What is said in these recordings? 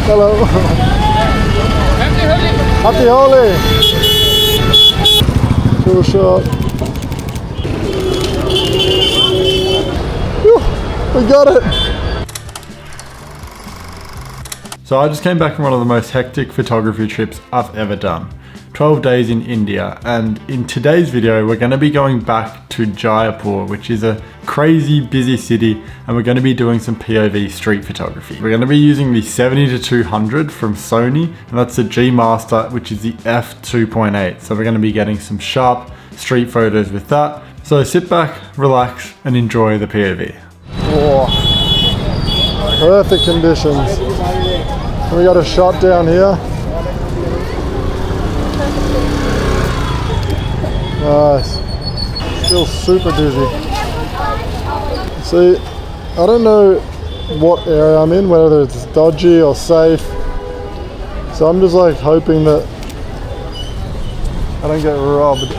Hello. Happy Holi. Cool shot. Whew, we got it. So I just came back from one of the most hectic photography trips I've ever done. 12 days in India, and in today's video we're going to be going back to Jaipur, which is a crazy busy city, and we're going to be doing some POV street photography. We're going to be using the 70-200 from Sony, and that's the G Master, which is the f2.8. So we're going to be getting some sharp street photos with that. So sit back, relax, and enjoy the POV. Oh, perfect conditions. We got a shot down here. Nice. Still super busy. See, I don't know what area I'm in, whether it's dodgy or safe. So I'm just like hoping that I don't get robbed.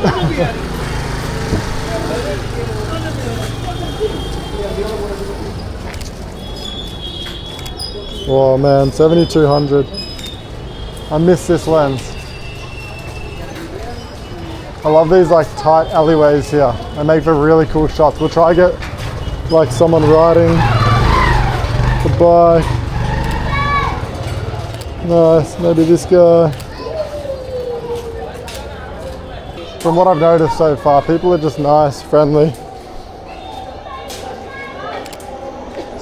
Oh man, 70-200. I miss this lens. I love these like tight alleyways here. They make for really cool shots. We'll try to get like someone riding the bike. Nice, maybe this guy. From what I've noticed so far, people are just nice, friendly.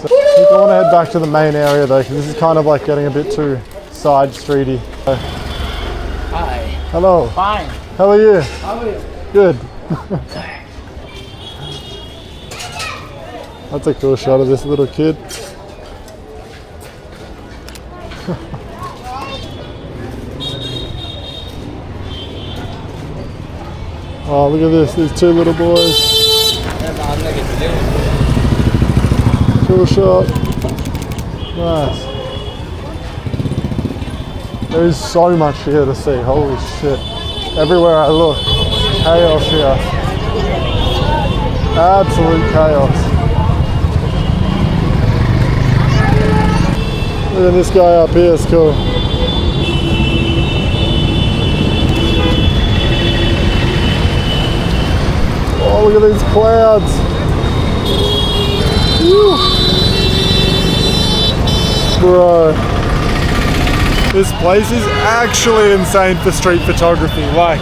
I don't want to head back to the main area though, because this is kind of like getting a bit too side streety. Hi. Hello. Fine. How are you? How are you? Good. That's a cool shot of this little kid. Oh, look at this, these two little boys. Cool shot. Nice. There is so much here to see, holy shit. Everywhere I look, chaos here. Absolute chaos. Look at this guy up here, it's cool. Oh, look at these clouds. Woo. Bro, this place is actually insane for street photography. Like,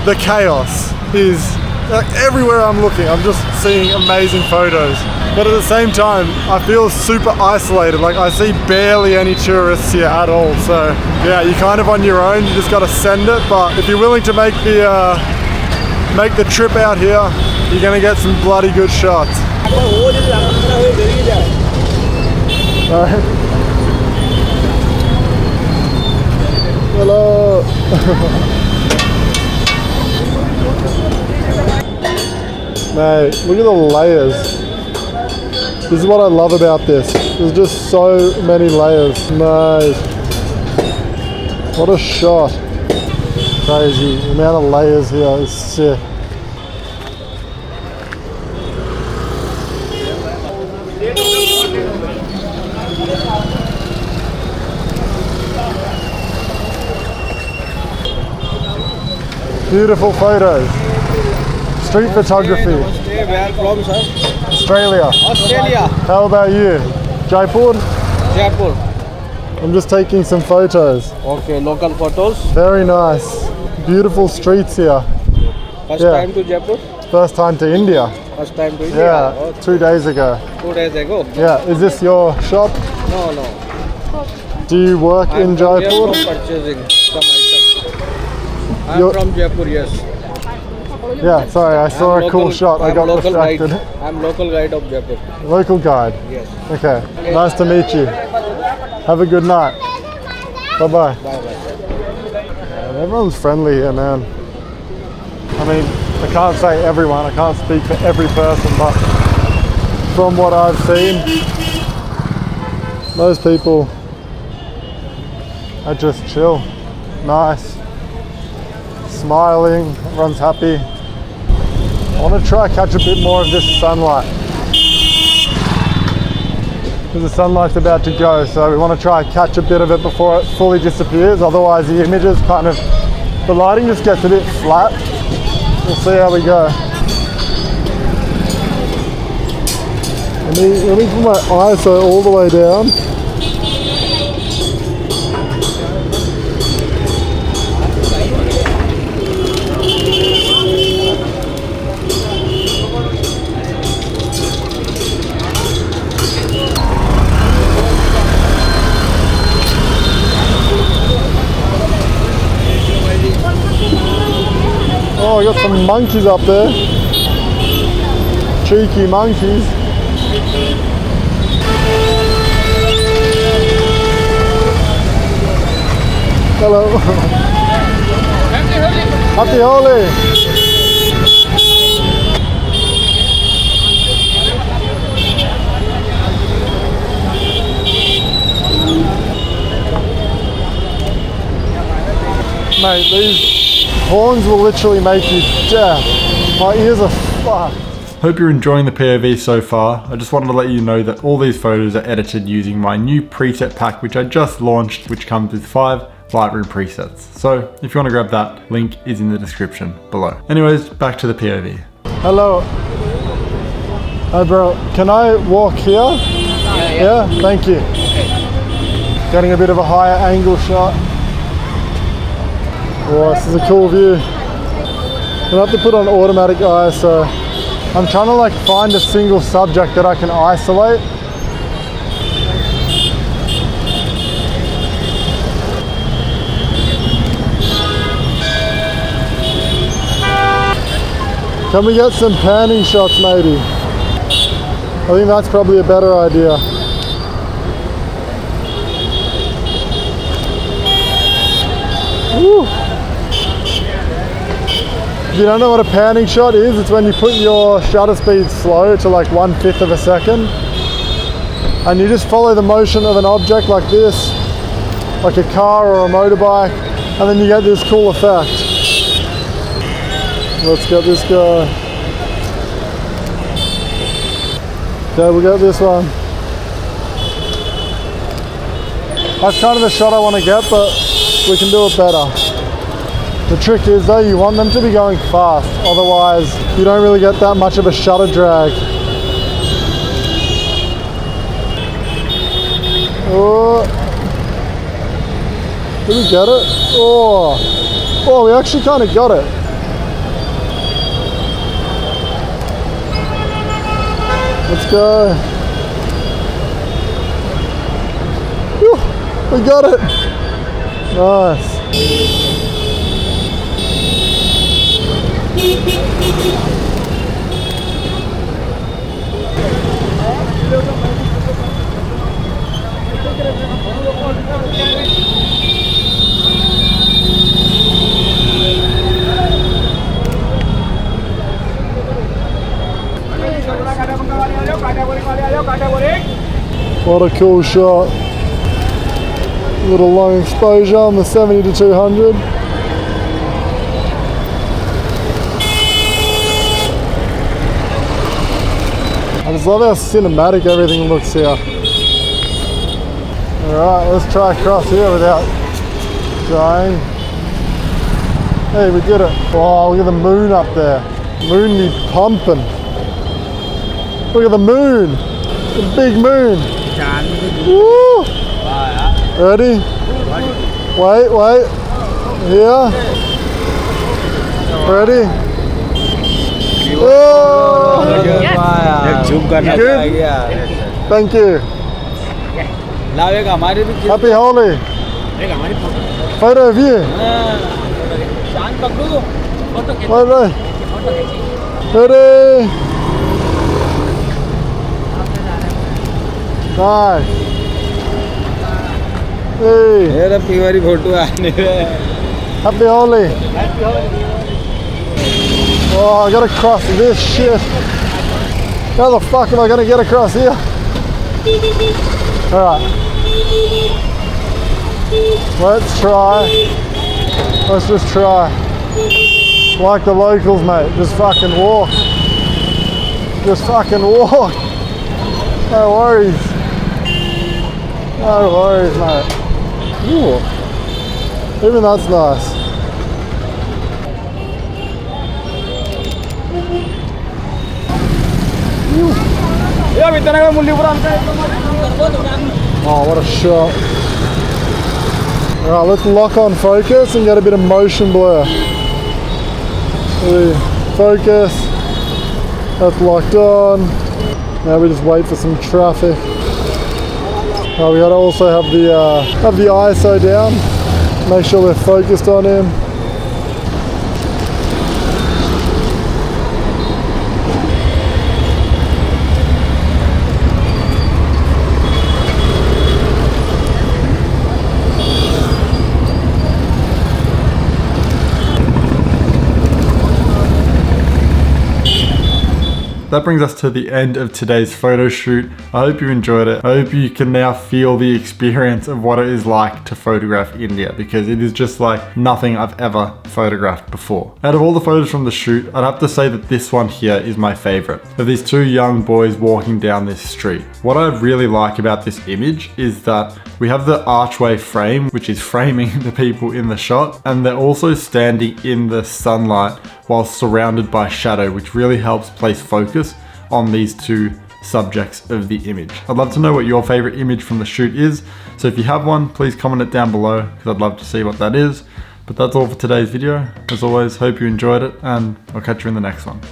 the chaos is like, everywhere I'm looking, I'm just seeing amazing photos. But at the same time, I feel super isolated. Like, I see barely any tourists here at all. So yeah, you're kind of on your own. You just got to send it. But if you're willing to make the trip out here, you're gonna get some bloody good shots. Alright. Hello. Mate, look at the layers. This is what I love about this. There's just so many layers. Nice. What a shot. Crazy. The amount of layers here is sick. Beautiful photos. Street photography. Where from, sir? Australia. Australia. How about you? Jaipur? Jaipur. I'm just taking some photos. Okay, local photos. Very nice. Beautiful streets here. First time to Jaipur? First time to India. First time to India? Yeah, Okay. 2 days ago. 2 days ago? Yeah, is this your shop? No, no. Do you work in Jaipur? I'm purchasing some items. I'm from Jaipur, yes. Yeah, sorry, I saw a cool shot. I got distracted. I'm local guide of Jaipur. Local guide? Yes. Okay, nice to meet you. Have a good night. Bye-bye. Bye-bye. Everyone's friendly here, man. I mean, I can't say everyone, I can't speak for every person, but from what I've seen, most people are just chill, nice, smiling, everyone's happy. I want to try catch a bit more of this sunlight. because the sunlight's about to go, so we want to try and catch a bit of it before it fully disappears. Otherwise the images kind of, the lighting just gets a bit flat. We'll see how we go. Let me put my ISO all the way down. Oh, I got some monkeys up there. Cheeky monkeys. Hello. Happy Holi. Mate, these horns will literally make you deaf. My ears are fucked. Hope you're enjoying the POV so far. I just wanted to let you know that all these photos are edited using my new preset pack, which I just launched, which comes with 5 Lightroom presets. So if you want to grab that, link is in the description below. Anyways, back to the POV. Hello. Hi bro, can I walk here? Yeah, thank you. Getting a bit of a higher angle shot. Oh, this is a cool view. I'll have to put on automatic ISO. I'm trying to like find a single subject that I can isolate. Can we get some panning shots maybe? I think that's probably a better idea. Woo. If you don't know what a panning shot is, it's when you put your shutter speed slow to like 1/5 of a second and you just follow the motion of an object like this, like a car or a motorbike, and then you get this cool effect. Let's get this guy. Okay, we'll get this one. That's kind of the shot I want to get, but we can do it better. The trick is though, you want them to be going fast, otherwise you don't really get that much of a shutter drag. Oh, did we get it? Oh, we actually kind of got it. Let's go. Whew, we got it. Nice. What a cool shot. A little long exposure on the 70 to 200. I just love how cinematic everything looks here. Alright, let's try across here without dying. Hey, we did it. Oh, look at the moon up there. Moon be pumping. Look at the moon. The big moon. Woo! Ready? Wait. Here. Ready? Oh! Good? Thank you. Happy Holi. Photo of you. Wait. Ready? Nice. Hey. Happy Holi. Oh, I gotta cross this shit. How the fuck am I gonna get across here? Alright. Let's just try. Like the locals, mate. Just fucking walk. No worries. No worries, mate. Ooh. Even that's nice. Oh, what a shot. Alright, let's lock on focus and get a bit of motion blur. Focus. That's locked on. Now we just wait for some traffic. Oh, we gotta also have the ISO down. Make sure we're focused on him. That brings us to the end of today's photo shoot. I hope you enjoyed it. I hope you can now feel the experience of what it is like to photograph India, because it is just like nothing I've ever photographed before. Out of all the photos from the shoot, I'd have to say that this one here is my favorite, of these two young boys walking down this street. What I really like about this image is that we have the archway frame, which is framing the people in the shot, and they're also standing in the sunlight while surrounded by shadow, which really helps place focus on these two subjects of the image. I'd love to know what your favorite image from the shoot is. So if you have one, please comment it down below, because I'd love to see what that is. But that's all for today's video. As always, hope you enjoyed it, and I'll catch you in the next one.